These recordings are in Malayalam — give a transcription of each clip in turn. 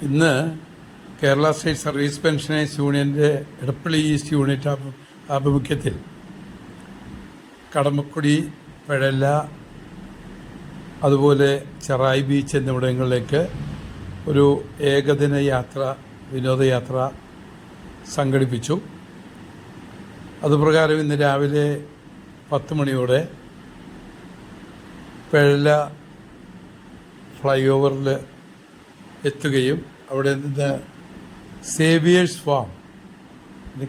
ഇന്ന് കേരള സ്റ്റേറ്റ് സർവീസ് പെൻഷനേഴ്സ് യൂണിയൻ്റെ എടപ്പള്ളി ഈസ്റ്റ് യൂണിറ്റ് ആഭിമുഖ്യത്തിൽ കടമക്കുടി, പെഴല, അതുപോലെ ചെറായി ബീച്ച് എന്നിവിടങ്ങളിലേക്ക് ഒരു ഏകദിന യാത്ര, വിനോദയാത്ര സംഘടിപ്പിച്ചു. അതുപ്രകാരം ഇന്ന് രാവിലെ 10 മണിയോടെ പെഴല ഫ്ലൈ ഓവറിൽ എത്തുകയും അവിടെ നിന്ന് സേവിയേഴ്സ് ഫാം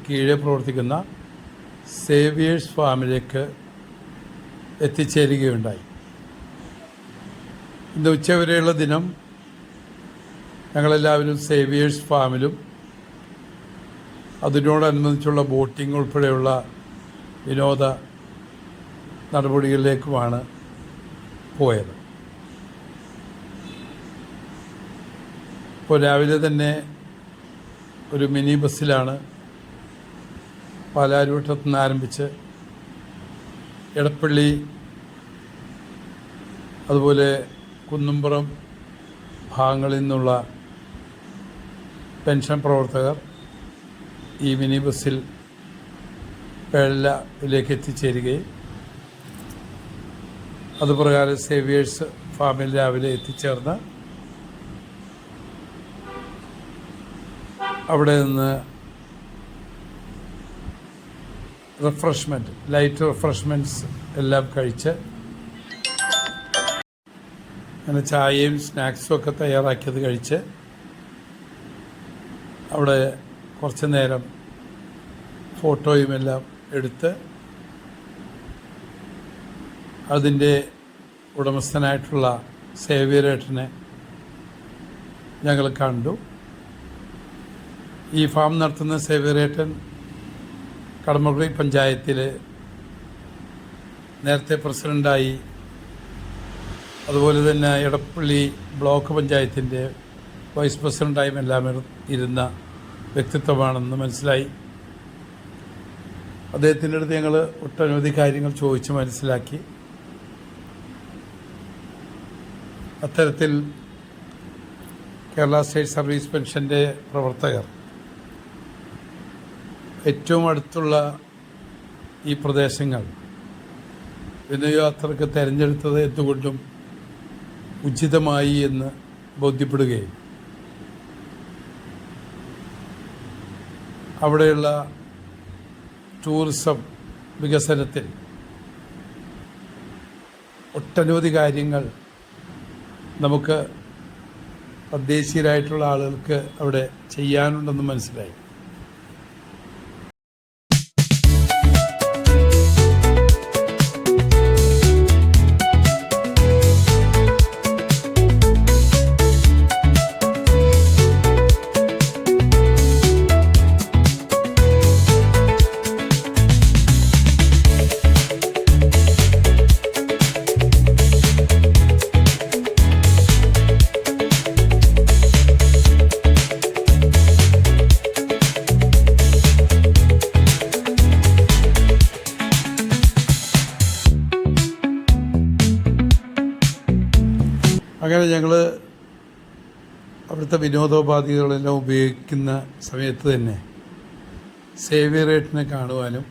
കീഴെ പ്രവർത്തിക്കുന്ന സേവിയേഴ്സ് ഫാമിലേക്ക് എത്തിച്ചേരുകയുണ്ടായി. ഇന്ന് ഉച്ചവരെയുള്ള ദിനം ഞങ്ങളെല്ലാവരും സേവിയേഴ്സ് ഫാമിലും അതിനോടനുബന്ധിച്ചുള്ള ബോട്ടിംഗ് ഉൾപ്പെടെയുള്ള വിനോദ നടപടികളിലേക്കുമാണ് പോയത്. ഇപ്പോൾ രാവിലെ തന്നെ ഒരു മിനി ബസ്സിലാണ് പാലാരിവട്ടത്തു നിന്ന് ആരംഭിച്ച് എടപ്പള്ളി, അതുപോലെ കുന്നുംപുറം ഭാഗങ്ങളിൽ നിന്നുള്ള പെൻഷൻ പ്രവർത്തകർ ഈ മിനി ബസ്സിൽ പെഴലയിലേക്ക് എത്തിച്ചേരുകയും അതുപ്രകാരം സേവിയേഴ്സ് ഫാമിൽ രാവിലെ എത്തിച്ചേർന്ന് അവിടെ നിന്ന് ലൈറ്റ് റിഫ്രഷ്മെൻറ്റ്സ് എല്ലാം കഴിച്ച് അങ്ങനെ ചായയും സ്നാക്സും ഒക്കെ തയ്യാറാക്കിയത് കഴിച്ച് അവിടെ കുറച്ച് നേരം ഫോട്ടോയും എല്ലാം എടുത്ത് അതിൻ്റെ ഉടമസ്ഥനായിട്ടുള്ള സേവ്യരേട്ടനെ ഞങ്ങൾ കണ്ടു. ഈ ഫാം നടത്തുന്ന സേവ്യരേട്ടൻ കടമക്കുടി പഞ്ചായത്തിൽ നേരത്തെ പ്രസിഡൻ്റായി, അതുപോലെ തന്നെ എടപ്പള്ളി ബ്ലോക്ക് പഞ്ചായത്തിൻ്റെ വൈസ് പ്രസിഡൻ്റായും എല്ലാം ഇരുന്ന വ്യക്തിത്വമാണെന്ന് മനസ്സിലായി. അദ്ദേഹത്തിൻ്റെ അടുത്ത് ഞങ്ങൾ ഒട്ടനവധി കാര്യങ്ങൾ ചോദിച്ച് മനസ്സിലാക്കി. അത്തരത്തിൽ കേരള സ്റ്റേറ്റ് സർവീസ് പെൻഷൻ്റെ പ്രവർത്തകർ ഏറ്റവും അടുത്തുള്ള ഈ പ്രദേശങ്ങൾ വിനോദയാത്രയ്ക്ക് തിരഞ്ഞെടുത്തത് എന്തുകൊണ്ടും ഉചിതമായി എന്ന് ബോധ്യപ്പെടുകയും അവിടെയുള്ള ടൂറിസം വികസനത്തിൽ ഒട്ടനവധി കാര്യങ്ങൾ നമുക്ക് തദ്ദേശീയരായിട്ടുള്ള ആളുകൾക്ക് അവിടെ ചെയ്യാനുണ്ടെന്ന് മനസ്സിലായി. അങ്ങനെ ഞങ്ങൾ അവിടുത്തെ വിനോദോപാധികളെല്ലാം ഉപയോഗിക്കുന്ന സമയത്ത് തന്നെ സേവ്യറേട്ടനെ കാണുവാനും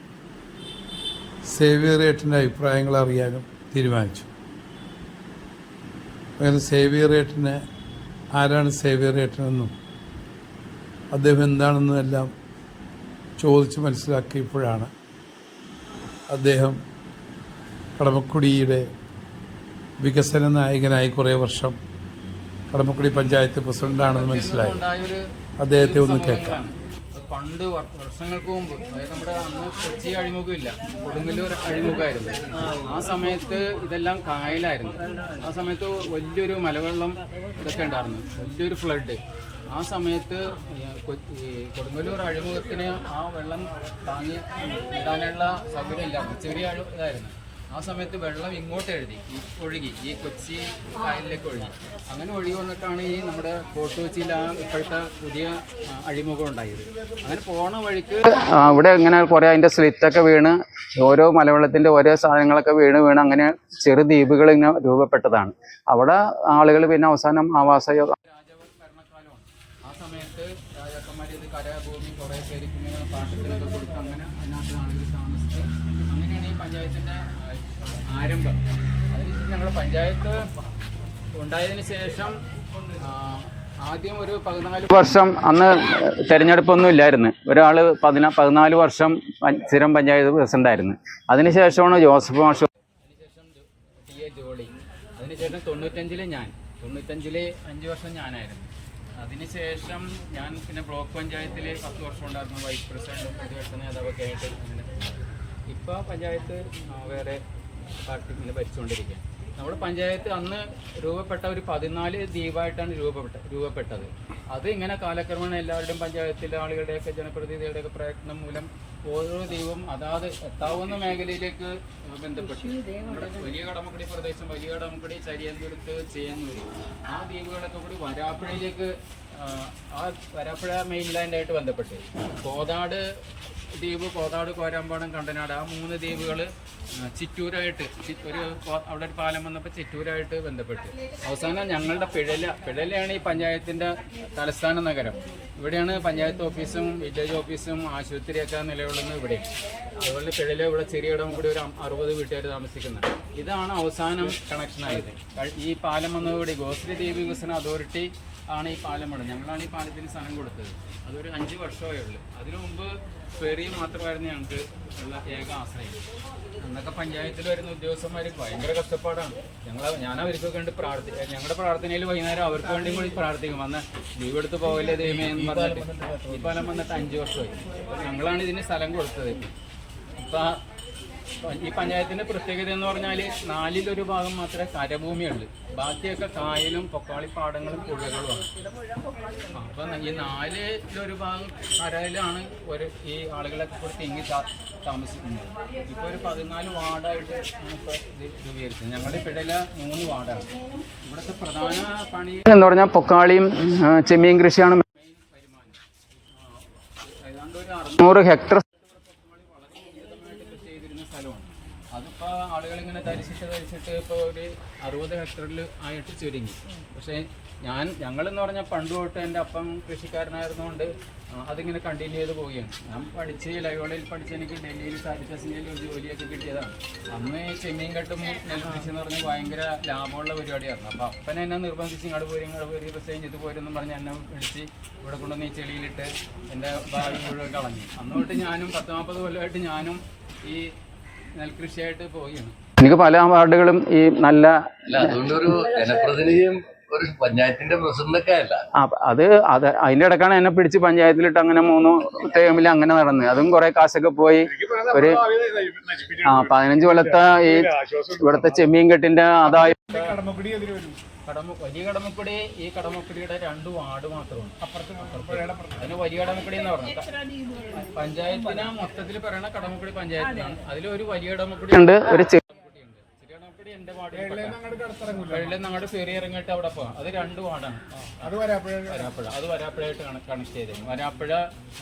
സേവ്യറേട്ടൻ്റെ അഭിപ്രായങ്ങൾ അറിയാനും തീരുമാനിച്ചു. അങ്ങനെ സേവ്യറേട്ടനെ ആരാണ് സേവ്യറേട്ടനെന്നും അദ്ദേഹം എന്താണെന്നും എല്ലാം ചോദിച്ച് മനസ്സിലാക്കിയപ്പോഴാണ് അദ്ദേഹം കടമക്കുടിയുടെ വികസന നായകനായി കുറേ വർഷം കടമക്കുടി പഞ്ചായത്ത് പ്രസിഡന്റാണെന്ന് മനസ്സിലായി. അദ്ദേഹത്തെ ഒന്ന് കേൾക്കാം. പണ്ട് വർഷങ്ങൾക്ക് മുമ്പ്, അതായത് നമ്മുടെ അന്ന് കൊച്ചി അഴിമുഖമില്ല, കൊടുങ്ങല്ലൂർ അഴിമുഖമായിരുന്നു. ആ സമയത്ത് ഇതെല്ലാം കായലായിരുന്നു. ആ സമയത്ത് വലിയൊരു മലവെള്ളം ഇതൊക്കെ ഉണ്ടായിരുന്നു, വലിയൊരു ഫ്ലഡ്. ആ സമയത്ത് കൊടുങ്ങല്ലൂർ അഴിമുഖത്തിന് ആ വെള്ളം താങ്ങി ഇടാനുള്ള സൗകര്യം ഇല്ലായിരുന്നു, ചെറിയ ഇതായിരുന്നു. ആ സമയത്ത് വെള്ളം ഇങ്ങോട്ട് ഒഴുകി ഈ കൊച്ചി കായലിലേക്ക് ഒഴുകി. അങ്ങനെ ഒഴുകി വന്നിട്ടാണ് ഈ നമ്മുടെ ഫോർട്ട് കൊച്ചിയിൽ ആ ഇപ്പോഴത്തെ പുതിയ അഴിമുഖം ഉണ്ടായത്. അങ്ങനെ പോണ വഴിക്ക് ഇവിടെ ഇങ്ങനെ കുറേ അതിൻ്റെ സ്ലിറ്റൊക്കെ വീണ് ഓരോ മലവെള്ളത്തിൻ്റെ ഓരോ സാധനങ്ങളൊക്കെ വീണ് അങ്ങനെ ചെറു ദ്വീപുകൾ ഇങ്ങനെ രൂപപ്പെട്ടതാണ്. അവിടെ ആളുകൾ പിന്നെ അവസാനം ആവാസ രാജഭരണകാലമാണ്. സമയത്ത് രാജാക്കന്മാർ ഇത് കരഭൂമി കുറേ പേർക്ക് ഇങ്ങനെ പാട്ടത്തിനൊക്കെ കൊടുത്ത് അങ്ങനെ അതിനകത്ത് ആളുകൾ താമസിച്ച് അങ്ങനെയാണ് ഈ പഞ്ചായത്തിൻ്റെ ആരംഭം. അതിന് ഞങ്ങളുടെ പഞ്ചായത്ത് ഉണ്ടായതിനു ശേഷം ആദ്യം ഒരു 14 വർഷം അന്ന് തെരഞ്ഞെടുപ്പൊന്നും ഇല്ലായിരുന്നു. ഒരാൾ 14 വർഷം സ്ഥിരം പഞ്ചായത്ത് പ്രസിഡന്റായിരുന്നു. അതിനുശേഷമാണ് ജോസഫ് മാഷ്, അതിനുശേഷം ടി.എ. ജോളി, അതിനുശേഷം 95-ൽ ഞാൻ, 95-ൽ 5 വർഷം ഞാനായിരുന്നു. അതിനുശേഷം ഞാൻ പിന്നെ ബ്ലോക്ക് പഞ്ചായത്തിൽ 10 വർഷം ഉണ്ടായിരുന്നു, വൈസ് പ്രസിഡന്റും പ്രതിപക്ഷ നേതാവൊക്കെ ആയിട്ട്. അങ്ങനെ ഇപ്പോൾ പഞ്ചായത്ത് വേറെ പാർട്ടി ഇങ്ങനെ ഭരിച്ചുകൊണ്ടിരിക്കുക. നമ്മുടെ പഞ്ചായത്ത് അന്ന് രൂപപ്പെട്ട ഒരു 14 ദ്വീപായിട്ടാണ് രൂപപ്പെട്ടത്. അത് ഇങ്ങനെ കാലക്രമേണ എല്ലാവരുടെയും പഞ്ചായത്തിലെ ആളുകളുടെയൊക്കെ ജനപ്രതിനിധികളുടെയൊക്കെ പ്രയത്നം മൂലം ഓരോ ദ്വീപും അതാത് എത്താവുന്ന മേഖലയിലേക്ക് ബന്ധപ്പെട്ടു. നമ്മുടെ വലിയ കടമക്കുടി പ്രദേശം, വലിയ കടമക്കുടി, ചരിയന്തുരുത്ത്, ചേന്നൂർ, ആ ദ്വീപുകളൊക്കെ കൂടി വരാപ്പുഴയിലേക്ക്, ആ വരാപ്പുഴ മെയിൻലാൻഡായിട്ട് ബന്ധപ്പെട്ട് കോതാട് ദ്വീപ്, കോതാട്, കോരാമ്പാടം, കണ്ടനാട്, ആ 3 ദ്വീപുകൾ ചിറ്റൂരായിട്ട് അവിടെ ഒരു പാലം വന്നപ്പോൾ ചിറ്റൂരായിട്ട് ബന്ധപ്പെട്ട് അവസാനം ഞങ്ങളുടെ പിഴലയാണ് ഈ പഞ്ചായത്തിൻ്റെ തലസ്ഥാന നഗരം. ഇവിടെയാണ് പഞ്ചായത്ത് ഓഫീസും വില്ലേജ് ഓഫീസും ആശുപത്രിയൊക്കെ നിലകൊള്ളുന്നത് ഇവിടെ. അതുപോലെ പിഴല ഇവിടെ ചെറിയ ഇടം കൂടി ഒരു 60 വീട്ടുകാർ താമസിക്കുന്നത്. ഇതാണ് അവസാനം കണക്ഷനായത്. ഈ പാലം വന്നതോടെ ഗോശ്രീ ദ്വീപ് വികസന അതോറിറ്റി ആണ് ഈ പാലം പണിത്. ഞങ്ങളാണ് ഈ പാലത്തിന് സ്ഥലം കൊടുത്തത്. അതൊരു 5 വർഷമേ ഉള്ളൂ. അതിനു മുമ്പ് ഫെറി മാത്രമായിരുന്നു ഞങ്ങൾക്ക് ഉള്ള ഏക ആശ്രയം. അന്നൊക്കെ പഞ്ചായത്തിൽ വരുന്ന ഉദ്യോഗസ്ഥന്മാർ ഭയങ്കര കഷ്ടപ്പാടാണ്. ഞാൻ അവർക്കൊക്കെ വേണ്ടി ഞങ്ങളുടെ പ്രാർത്ഥനയിൽ വൈകുന്നേരം അവർക്ക് വേണ്ടി കൂടി പ്രാർത്ഥിക്കും. വന്ന് ലീവ് എടുത്ത് പോകല്ലേ ദൈവമേ എന്ന് പറഞ്ഞിട്ട്. ഈ പാലം വന്നിട്ട് 5 വർഷമായി. ഞങ്ങളാണ് ഇതിന് സ്ഥലം കൊടുത്തത്. ഇപ്പം ഈ പഞ്ചായത്തിൻ്റെ പ്രത്യേകത എന്ന് പറഞ്ഞാൽ 4-1 ഭാഗം മാത്രമേ കരഭൂമിയുള്ളൂ. ബാക്കിയൊക്കെ കായലും പൊക്കാളിപ്പാടങ്ങളും പുഴകളുമാണ്. അപ്പം ഈ 4-1 ഭാഗം കരയിലാണ് ഈ ആളുകളൊക്കെ കൂടി തിങ്ങി താമസിക്കുന്നത്. ഇപ്പോൾ ഒരു 14 വാർഡായിട്ട് ഇപ്പോൾ രൂപീകരിച്ചത്. ഞങ്ങളുടെ പിഴല 3 വാർഡാണ്. ഇവിടുത്തെ പ്രധാന പണി എന്ന് പറഞ്ഞാൽ പൊക്കാളിയും ചെമ്മീൻ കൃഷിയാണ് മെയിൻ വരുമാനം. ഏതാണ്ട് ഒരു 600 ഹെക്ടർ അതിപ്പോൾ ആളുകളിങ്ങനെ ധരിച്ചിട്ട് ഇപ്പോൾ ഒരു 60 ഹെക്ടറിൽ ആയിട്ട് ചുരുങ്ങി. പക്ഷേ ഞങ്ങളെന്ന് പറഞ്ഞാൽ പണ്ട് തൊട്ട് എൻ്റെ അപ്പം കൃഷിക്കാരനായിരുന്നുകൊണ്ട് അതിങ്ങനെ കണ്ടിന്യൂ ചെയ്ത് പോവുകയാണ്. ഞാൻ പഠിച്ച് ലൈവോളയിൽ പഠിച്ച് എനിക്ക് ഡൽഹിയിൽ സാരിറ്റസിൻ്റെ ഒരു ജോലിയൊക്കെ കിട്ടിയതാണ്. അന്ന് ചെമ്മീൻ കെട്ടും നെൽകൃഷി എന്ന് പറഞ്ഞാൽ ഭയങ്കര ലാഭമുള്ള പരിപാടിയായിരുന്നു. അപ്പോൾ അപ്പനെ എന്നെ നിർബന്ധിച്ച് ഇങ്ങോട്ട് പോരി റിസൈൻ ചെയ്ത് പോരെന്നും പറഞ്ഞ് എന്നെ പിടിച്ച് ഇവിടെ കൊണ്ടുവന്ന് ഈ ചെളിയിലിട്ട് എൻ്റെ ഭാവി മുഴുവൻ കളഞ്ഞു. അന്ന് തൊട്ട് ഞാനും 10-40 കൊല്ലമായിട്ട് ഞാനും ഈ നെൽകൃഷിയായിട്ട് പോവുകയാണ്. എനിക്ക് പല വാർഡുകളും ഈ നല്ല അതുകൊണ്ടൊരു ജനപ്രതിനിധിയും ഒരു പഞ്ചായത്തിന്റെ പ്രസിഡന്റൊക്കെ അല്ല. അത് അതിന്റെ ഇടക്കാണ് എന്നെ പിടിച്ച് പഞ്ചായത്തിലിട്ട് അങ്ങനെ 3 ടേമിൽ അങ്ങനെ നടന്ന്. അതും കുറെ കാശൊക്കെ പോയി. ഒരു 15 കൊല്ലത്തെ ഈ ഇവിടുത്തെ ചെമ്മീൻ കെട്ടിന്റെ ആദായം. വലിയ കടമക്കുടി, ഈ കടമക്കുടിയുടെ 2 വാർഡ് മാത്രമാണ്. അതിന് വലിയ കടമക്കുടി എന്ന് പറഞ്ഞത് പഞ്ചായത്തിന് മൊത്തത്തിൽ പറയണ കടമക്കുടി പഞ്ചായത്തിനാണ്. അതിലൊരു വലിയ കടമക്കുടി ഉണ്ട്, ഒരു ചെറിയ കടമക്കുടി എന്റെ വാർഡിൽ. വെള്ളം അങ്ങോട്ട് ഫെറി ഇറങ്ങിയിട്ട് അവിടെ പോകാം. അത് 2 വാർഡാണ്. വരാപ്പുഴ, അത് വരാപ്പുഴയായിട്ട് കണക്ട് ചെയ്തേക്കണം. വരാപ്പുഴ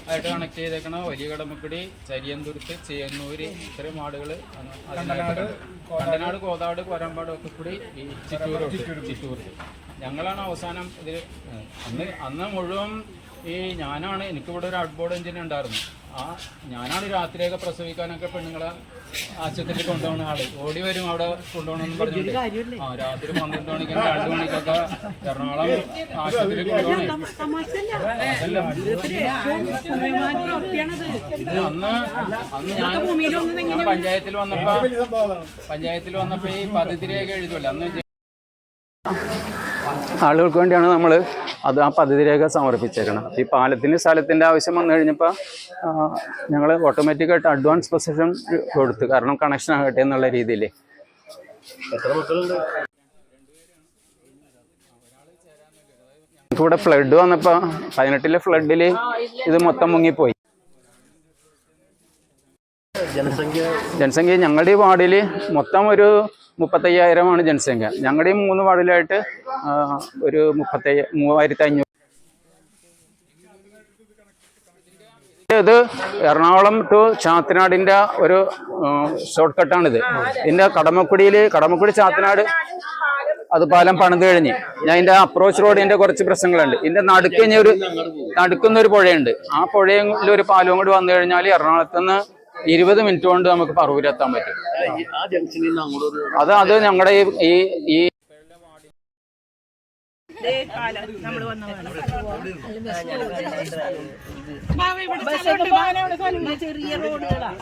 ആയിട്ട് കണക്ട് ചെയ്തേക്കണ വലിയ കടമക്കുടി, ചരിയന്തുരുത്ത്, ചേന്നൂര്, ഇത്രയും വാർഡുകൾ. കണ്ടനാട്, കോതാട്, കോരമ്പാട് ഒക്കെ കൂടി ഈ ചിറ്റൂർ. ഞങ്ങളാണ് അവസാനം ഇത്. അന്ന് മുഴുവൻ ഞാനാണ്. എനിക്കിവിടെ ഒരു ഔട്ട്ബോർഡ് എഞ്ചിൻ ഉണ്ടായിരുന്നു. ഞാനാണ് രാത്രിയൊക്കെ പ്രസവിക്കാനൊക്കെ പെണ്ണുങ്ങളെ ആശുപത്രിയിൽ കൊണ്ടുപോകുന്ന ആള്. ഓടി വരും അവിടെ കൊണ്ടുപോകണമെന്ന് പറഞ്ഞിട്ട്. രാത്രി 12 മണിക്കും 2 മണിക്കൊക്കെ എറണാകുളം ആശുപത്രിയിൽ കൊണ്ടുപോകണേ. ഇത് അന്ന് ഞാൻ പഞ്ചായത്തിൽ വന്നപ്പോ ഈ പദ്ധതി രേഖ എഴുതുമല്ലോ. അന്ന് ആളുകൾക്ക് വേണ്ടിയാണ് നമ്മൾ ആ പദ്ധതി രേഖ സമർപ്പിച്ചേക്കണം. ഈ പാലത്തിന് സ്ഥലത്തിൻ്റെ ആവശ്യം വന്നു കഴിഞ്ഞപ്പോൾ ഞങ്ങൾ ഓട്ടോമാറ്റിക്കായിട്ട് അഡ്വാൻസ് പൊസിഷൻ കൊടുത്തു. കാരണം കണക്ഷൻ ആകട്ടെ എന്നുള്ള രീതിയിൽ. ഇവിടെ ഫ്ലഡ് വന്നപ്പോൾ 18-ലെ ഫ്ലഡിൽ ഇത് മൊത്തം മുങ്ങിപ്പോയി. ജനസംഖ്യ ഞങ്ങളുടെ ഈ വാർഡിൽ മൊത്തം ഒരു 35,000 ജനസംഖ്യ. ഞങ്ങളുടെ ഈ 3 വാർഡിലായിട്ട് ഒരു 3500. ഇത് എറണാകുളം ടു ചാത്തനാടിൻ്റെ ഒരു ഷോർട്ട് കട്ടാണിത്. ഇതിൻ്റെ കടമക്കുടി ചാത്തനാട് അത് പാലം പണിത് കഴിഞ്ഞ് ഞാൻ ഇതിന്റെ അപ്രോച്ച് റോഡിന്റെ കുറച്ച് പ്രശ്നങ്ങളുണ്ട്. ഇതിന്റെ നടുക്കുന്ന ഒരു പുഴയുണ്ട്. ആ പുഴയിൽ ഒരു പാലവും കൂടി വന്നു കഴിഞ്ഞാൽ എറണാകുളത്ത് നിന്ന് 20 മിനിറ്റ് കൊണ്ട് നമുക്ക് പറവൂരെത്താൻ പറ്റും. അത് ഞങ്ങളുടെ ഈ ചെറിയ റോഡുകളാണ്.